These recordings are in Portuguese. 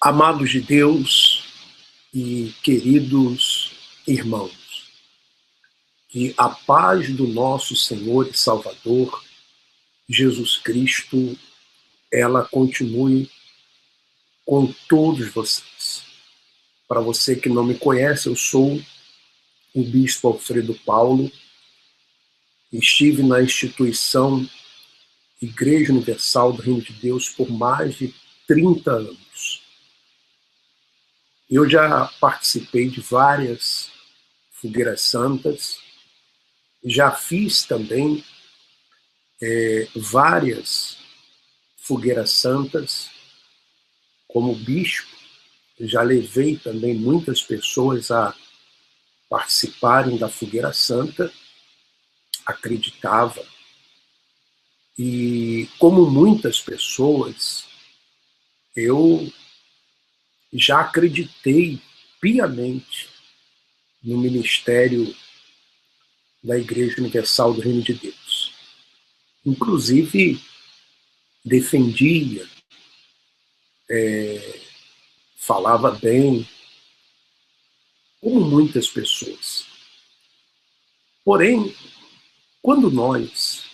Amados de Deus e queridos irmãos, que a paz do nosso Senhor e Salvador, Jesus Cristo, ela continue com todos vocês. Para você que não me conhece, eu sou o Bispo Alfredo Paulo, estive na instituição Igreja Universal do Reino de Deus por mais de 30 anos. Eu já participei de várias fogueiras santas, já fiz também várias fogueiras santas como bispo, já levei também muitas pessoas a participarem da fogueira santa, acreditava. E como muitas pessoas, eu já acreditei piamente no ministério da Igreja Universal do Reino de Deus. Inclusive, defendia, falava bem, como muitas pessoas. Porém, quando nós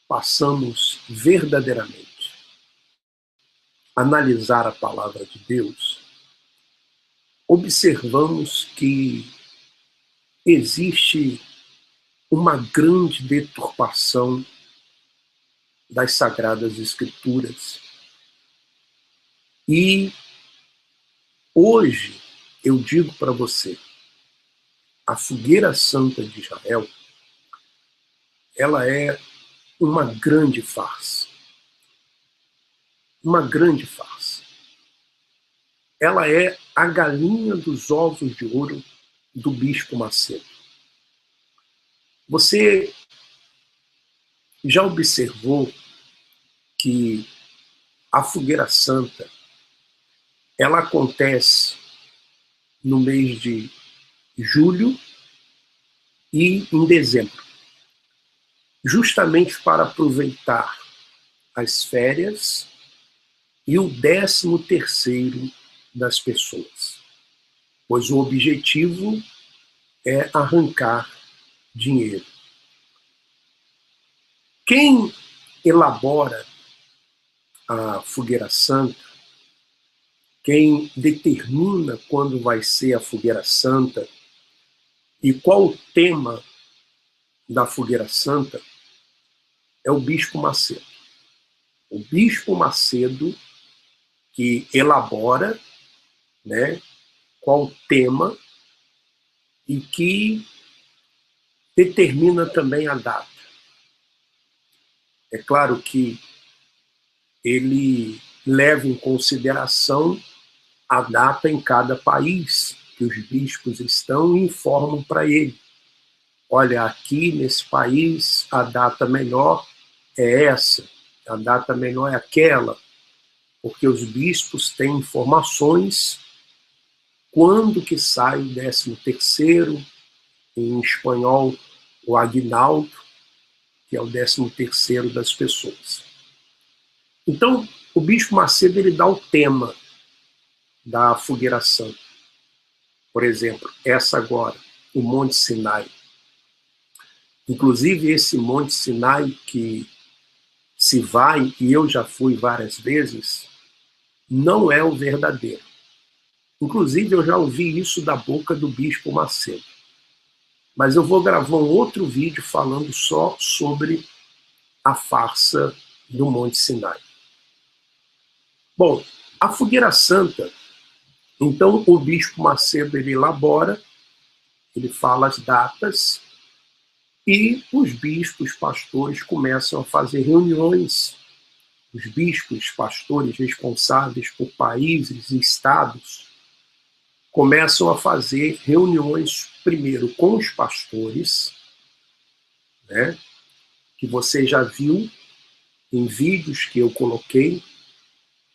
passamos verdadeiramente a analisar a palavra de Deus, observamos que existe uma grande deturpação das Sagradas Escrituras. E hoje eu digo para você, a fogueira santa de Israel, ela é uma grande farsa. Uma grande farsa. Ela é a galinha dos ovos de ouro do Bispo Macedo. Você já observou que a fogueira santa, ela acontece no mês de julho e em dezembro, justamente para aproveitar as férias e o 13º das pessoas, pois o objetivo é arrancar dinheiro. Quem elabora a fogueira santa, quem determina quando vai ser a fogueira santa e qual o tema da fogueira santa, é o Bispo Macedo. O Bispo Macedo que elabora, qual o tema e que determina também a data. É claro que ele leva em consideração a data em cada país que os bispos estão e informam para ele. Olha, aqui nesse país a data melhor é essa, a data melhor é aquela, porque os bispos têm informações quando que sai o 13º, em espanhol o aguinaldo, que é o 13º das pessoas. Então, o Bispo Macedo ele dá o tema da fogueira santa. Por exemplo, essa agora, o Monte Sinai. Inclusive, esse Monte Sinai que se vai, e eu já fui várias vezes, não é o verdadeiro. Inclusive, eu já ouvi isso da boca do Bispo Macedo. Mas eu vou gravar um outro vídeo falando só sobre a farsa do Monte Sinai. Bom, a fogueira santa, então o Bispo Macedo ele elabora, ele fala as datas, e os bispos, pastores começam a fazer reuniões. Os bispos, pastores responsáveis por países e estados começam a fazer reuniões primeiro com os pastores, que você já viu em vídeos que eu coloquei,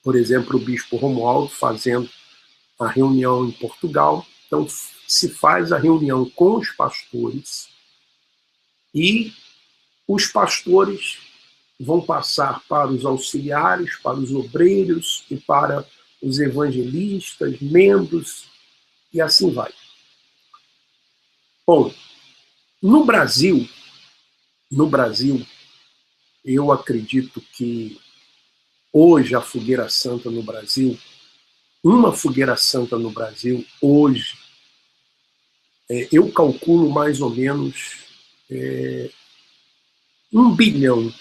por exemplo, o bispo Romualdo fazendo a reunião em Portugal. Então, se faz a reunião com os pastores e os pastores vão passar para os auxiliares, para os obreiros e para os evangelistas, membros, e assim vai. Bom, no Brasil, eu acredito que hoje a Fogueira Santa no Brasil, uma Fogueira Santa no Brasil, hoje, eu calculo mais ou menos 1 bilhão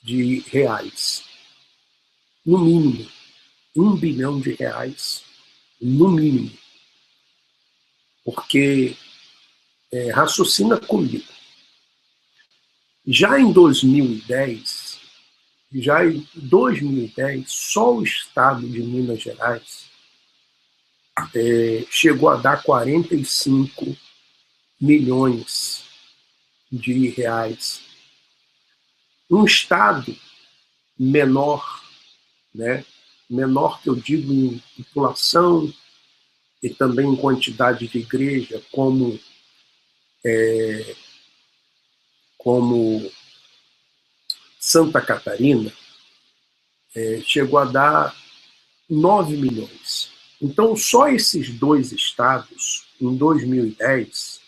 de reais, no mínimo. 1 bilhão de reais, no mínimo. Porque, raciocina comigo, já em 2010, só o estado de Minas Gerais chegou a dar 45 milhões de reais. Um estado menor, né? Menor que eu digo em população e também em quantidade de igreja, como Santa Catarina, chegou a dar 9 milhões. Então, só esses dois estados, em 2010,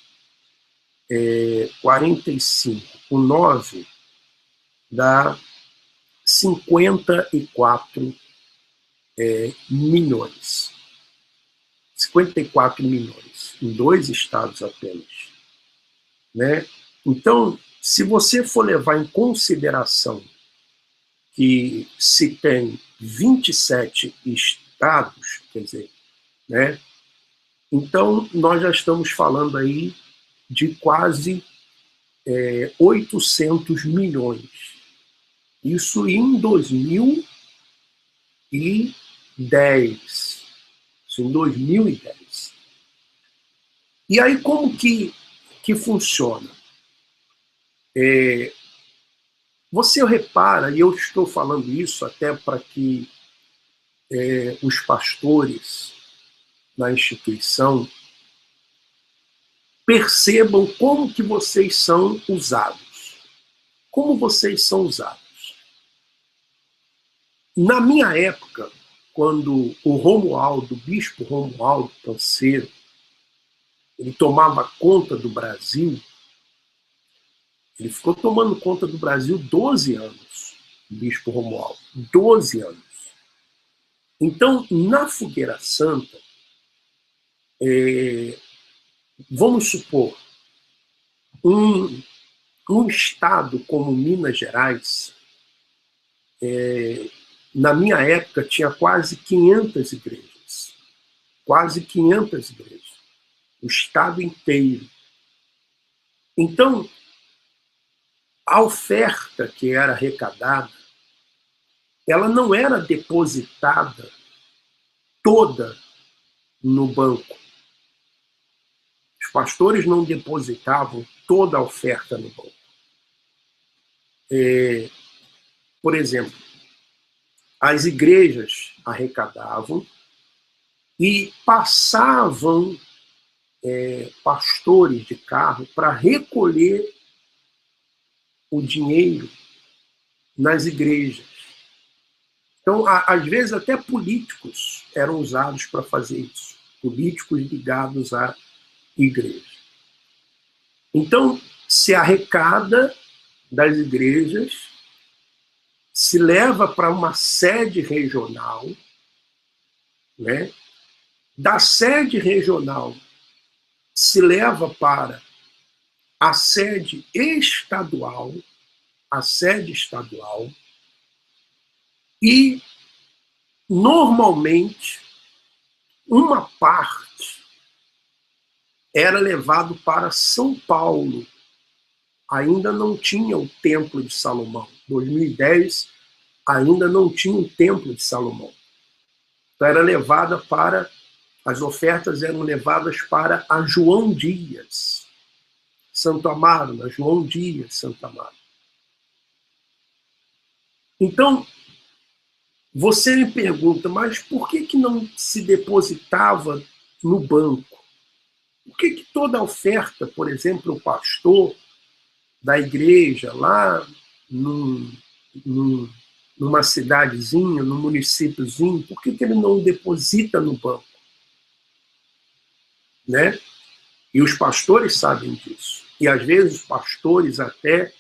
45 com 9 dá 54 milhões. 54 milhões, em dois estados apenas. Né? Então, se você for levar em consideração que se tem 27 estados, quer dizer, né? Então nós já estamos falando aí de quase 800 milhões. Isso em 2010. Isso em 2010. E aí como que funciona? Você repara, e eu estou falando isso até para que os pastores na instituição percebam como que vocês são usados. Como vocês são usados. Na minha época, quando o bispo Romualdo Canseiro, ele tomava conta do Brasil, ele ficou tomando conta do Brasil 12 anos, o bispo Romualdo, 12 anos. Então, na Fogueira Santa, vamos supor, um estado como Minas Gerais, na minha época, tinha quase 500 igrejas. Quase 500 igrejas. O estado inteiro. Então, a oferta que era arrecadada, ela não era depositada toda no banco. Os pastores não depositavam toda a oferta no banco. Por exemplo, as igrejas arrecadavam e passavam pastores de carro para recolher o dinheiro nas igrejas. Então, às vezes, até políticos eram usados para fazer isso. Políticos ligados à igreja. Então, se arrecada das igrejas, se leva para uma sede regional, né? Da sede regional se leva para a sede estadual, e normalmente uma parte era levado para São Paulo. Ainda não tinha o Templo de Salomão. 2010 ainda não tinha o Templo de Salomão. Então era levada para, as ofertas eram levadas para a João Dias, Santo Amaro, na João Dias, Santo Amaro. Então, você me pergunta, mas por que não se depositava no banco? Por que toda a oferta, por exemplo, o pastor da igreja lá num numa cidadezinha, num municípiozinho, por que ele não deposita no banco? Né? E os pastores sabem disso. E às vezes os pastores até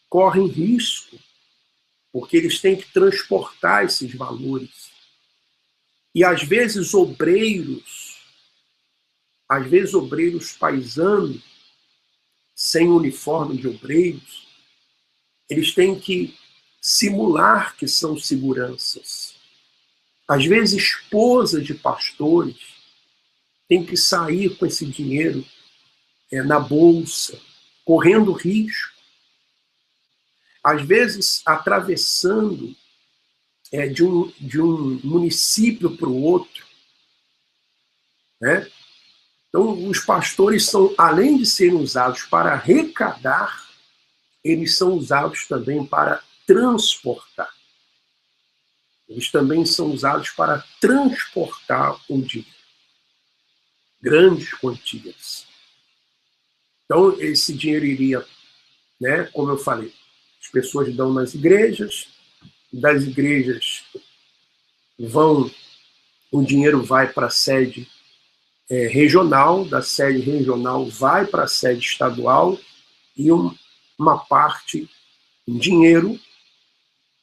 correm risco, porque eles têm que transportar esses valores. E às vezes obreiros paisanos, sem uniforme de obreiros, eles têm que simular que são seguranças. Às vezes esposas de pastores têm que sair com esse dinheiro na bolsa, correndo risco. Às vezes atravessando de um município para o outro. Né? Então, os pastores são, além de serem usados para arrecadar, eles são usados também para transportar. Eles também são usados para transportar o dinheiro. Grandes quantias. Então, esse dinheiro iria, né, como eu falei, as pessoas dão nas igrejas, das igrejas o dinheiro vai para a sede regional, da sede regional vai para a sede estadual e uma parte em dinheiro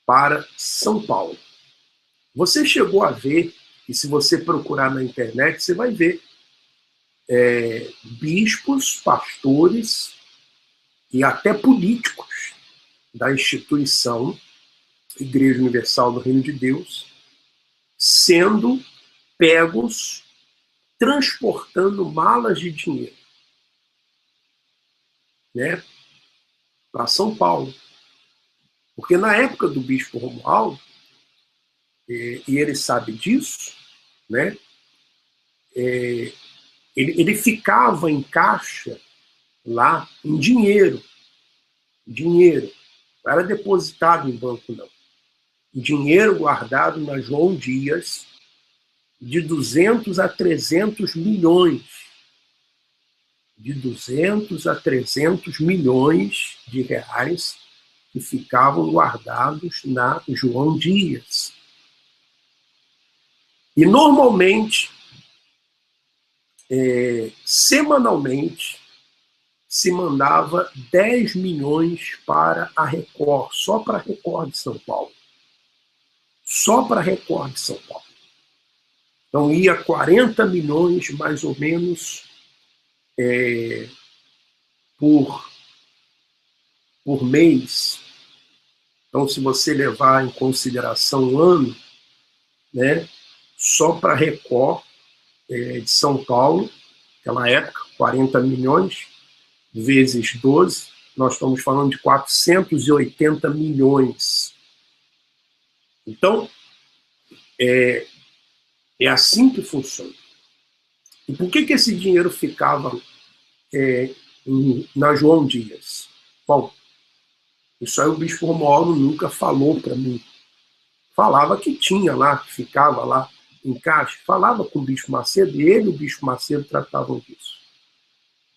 para São Paulo. Você chegou a ver, e se você procurar na internet, você vai ver bispos, pastores e até políticos da instituição Igreja Universal do Reino de Deus sendo pegos transportando malas de dinheiro, né, para São Paulo. Porque na época do bispo Romualdo, e ele sabe disso, né, ele ficava em caixa lá em dinheiro. Não era depositado em banco, não. Dinheiro guardado na João Dias, de 200 a 300 milhões. De 200 a 300 milhões de reais que ficavam guardados na João Dias. E normalmente, semanalmente, se mandava 10 milhões para a Record, só para a Record de São Paulo. Só para a Record de São Paulo. Então ia 40 milhões, mais ou menos, por mês. Então, se você levar em consideração um ano, né, só para a Record de São Paulo, naquela época, 40 milhões, vezes 12, nós estamos falando de 480 milhões. Então, é assim que funciona. E por que esse dinheiro ficava na João Dias? Bom, isso aí o bispo Romualdo nunca falou para mim. Falava que tinha lá, que ficava lá em caixa. Falava com o bispo Macedo, e ele e o bispo Macedo tratavam disso.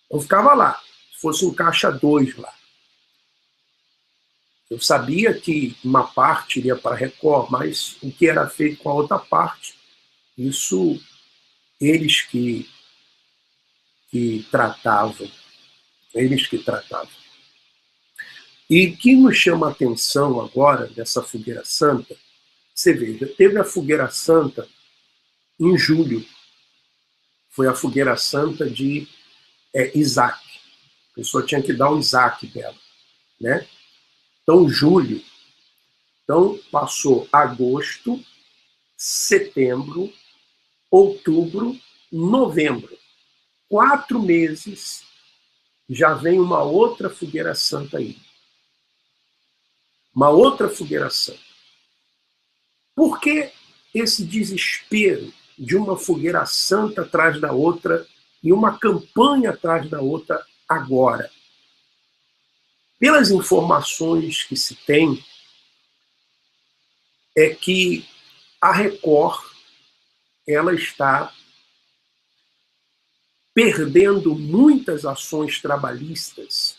Então ficava lá, se fosse um caixa 2 lá. Eu sabia que uma parte iria para a Record, mas o que era feito com a outra parte, isso eles que tratavam. Eles que tratavam. E o que nos chama a atenção agora dessa Fogueira Santa, você veja, teve a Fogueira Santa em julho. Foi a Fogueira Santa de Isaac. A pessoa tinha que dar o Isaac dela. Né? Então, julho. Então, passou agosto, setembro, outubro, novembro. 4 meses, já vem uma outra Fogueira Santa aí. Uma outra Fogueira Santa. Por que esse desespero de uma Fogueira Santa atrás da outra e uma campanha atrás da outra agora? Pelas informações que se tem, é que a Record ela está perdendo muitas ações trabalhistas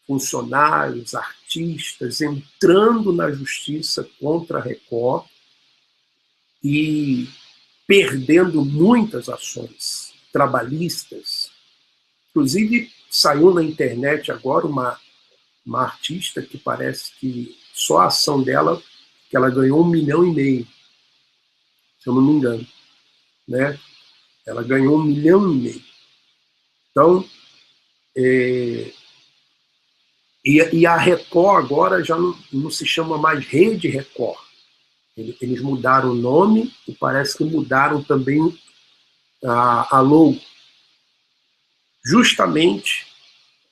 funcionários, artistas entrando na justiça contra a Record e perdendo muitas ações trabalhistas. Inclusive, saiu na internet agora uma artista que parece que só a ação dela, que ela ganhou 1,5 milhão, se eu não me engano, né? Ela ganhou 1,5 milhão. Então, e a Record agora já não se chama mais Rede Record. Eles mudaram o nome e parece que mudaram também a logo. Justamente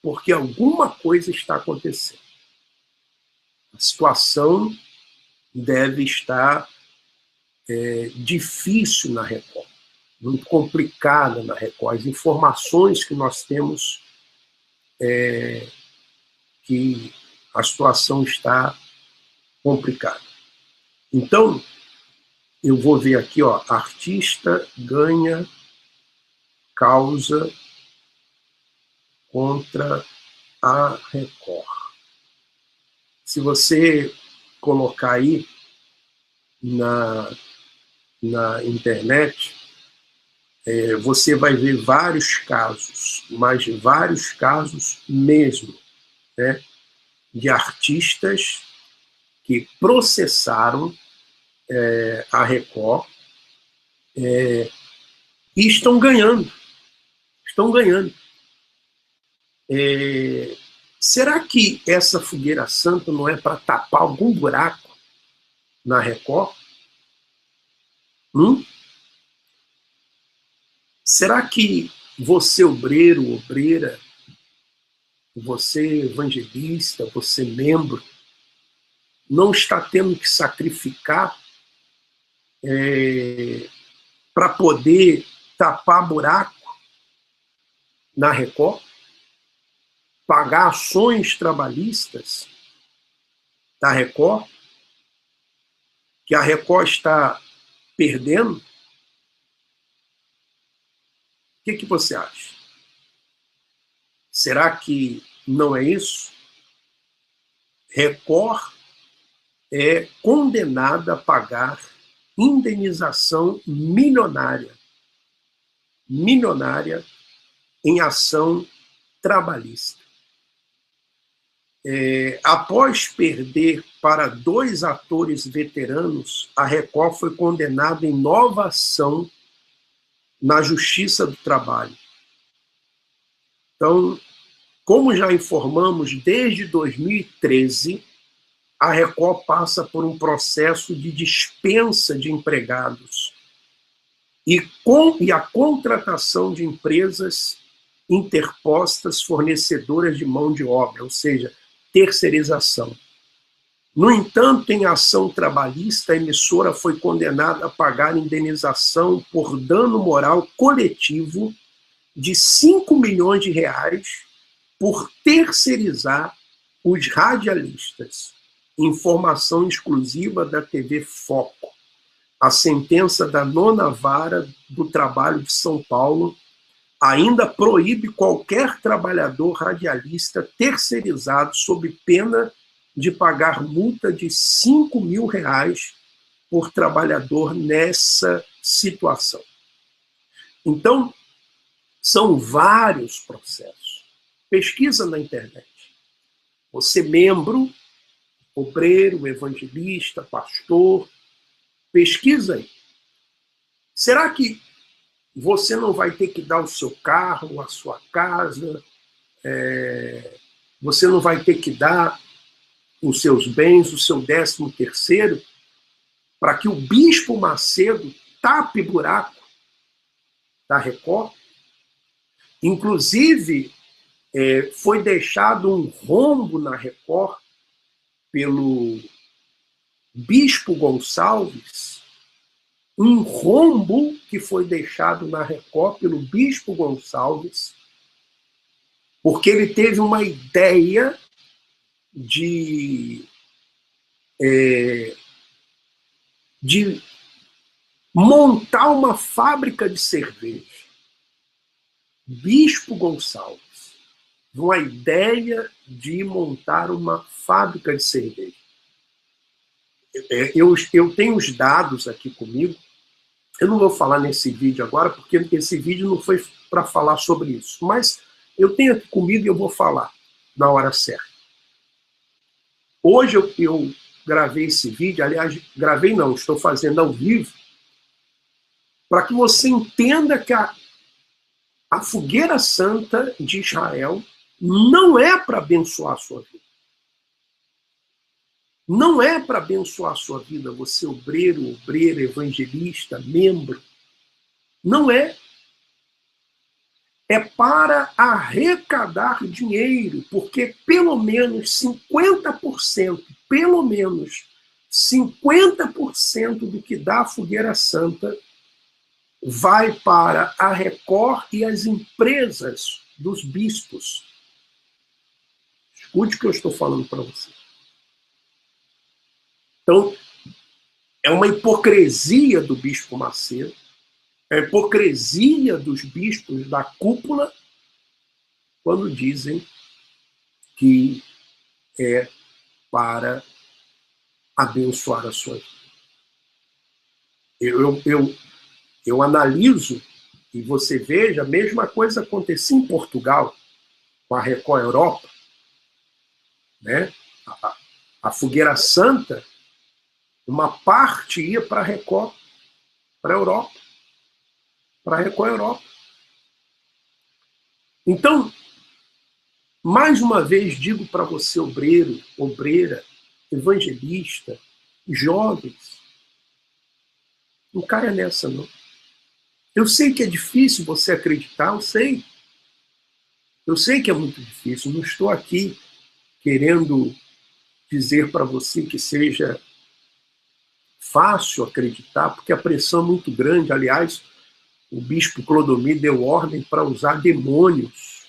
porque alguma coisa está acontecendo. A situação deve estar difícil na Record, muito complicada na Record. As informações que nós temos que a situação está complicada. Então, eu vou ver aqui, ó, artista ganha causa contra a Record. Se você colocar aí na internet, você vai ver vários casos, mas vários casos mesmo, né, de artistas que processaram a Record e estão ganhando. Estão ganhando. Será que essa fogueira santa não é para tapar algum buraco na Record? Será que você, obreiro, obreira, você, evangelista, você, membro, não está tendo que sacrificar para poder tapar buraco na Record? Pagar ações trabalhistas da Record, que a Record está perdendo? O que você acha? Será que não é isso? Record é condenada a pagar indenização milionária em ação trabalhista. Após perder para 2 atores veteranos, a Record foi condenada em nova ação na Justiça do Trabalho. Então, como já informamos, desde 2013, a Record passa por um processo de dispensa de empregados e a contratação de empresas interpostas fornecedoras de mão de obra, ou seja, terceirização. No entanto, em ação trabalhista, a emissora foi condenada a pagar indenização por dano moral coletivo de 5 milhões de reais por terceirizar os radialistas. Informação exclusiva da TV Foco. A sentença da 9ª Vara do Trabalho de São Paulo ainda proíbe qualquer trabalhador radialista terceirizado sob pena de pagar multa de 5 mil reais por trabalhador nessa situação. Então, são vários processos. Pesquisa na internet. Você, membro, obreiro, evangelista, pastor, pesquisa aí. Será que você não vai ter que dar o seu carro, a sua casa, você não vai ter que dar os seus bens, o seu 13º, para que o Bispo Macedo tape buraco da Record? Inclusive, foi deixado um rombo na Record pelo Bispo Gonçalves, um rombo que foi deixado na Record pelo Bispo Gonçalves, porque ele teve uma ideia de montar uma fábrica de cerveja. Bispo Gonçalves. uma ideia de montar uma fábrica de cerveja. Eu tenho os dados aqui comigo. Eu não vou falar nesse vídeo agora, porque esse vídeo não foi para falar sobre isso. Mas eu tenho aqui comigo e eu vou falar na hora certa. Hoje eu gravei esse vídeo, aliás, gravei não, estou fazendo ao vivo, para que você entenda que a fogueira santa de Israel não é para abençoar a sua vida. Não é para abençoar a sua vida, você obreiro, obreira, evangelista, membro. Não é. É para arrecadar dinheiro, porque pelo menos 50%, pelo menos 50% do que dá a Fogueira Santa vai para a Record e as empresas dos bispos. Escute o que eu estou falando para você. Então, é uma hipocrisia do bispo Macedo, é a hipocrisia dos bispos da cúpula quando dizem que é para abençoar a sua vida. Eu analiso, e você veja, a mesma coisa acontecia em Portugal, com a Record Europa. Né? A Fogueira Santa, uma parte ia para a Record, para a Europa. Para a Record Europa. Então, mais uma vez digo para você, obreiro, obreira, evangelista, jovens, não caia nessa, não. Eu sei que é difícil você acreditar, eu sei. Eu sei que é muito difícil, não estou aqui querendo dizer para você que seja fácil acreditar, porque a pressão é muito grande. Aliás, o bispo Clodomir deu ordem para usar demônios.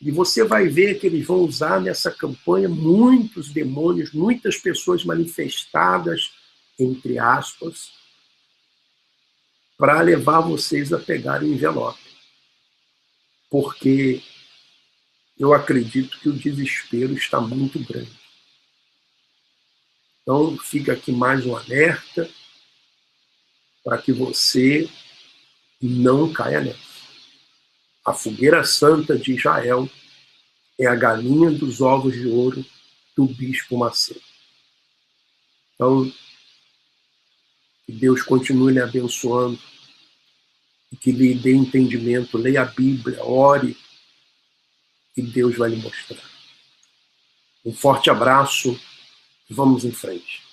E você vai ver que eles vão usar nessa campanha muitos demônios, muitas pessoas manifestadas, entre aspas, para levar vocês a pegarem envelope. Porque eu acredito que o desespero está muito grande. Então, fica aqui mais um alerta para que você não caia nessa. A Fogueira Santa de Israel é a galinha dos ovos de ouro do bispo Macedo. Então, que Deus continue lhe abençoando e que lhe dê entendimento. Leia a Bíblia, ore, e Deus vai lhe mostrar. Um forte abraço e vamos em frente.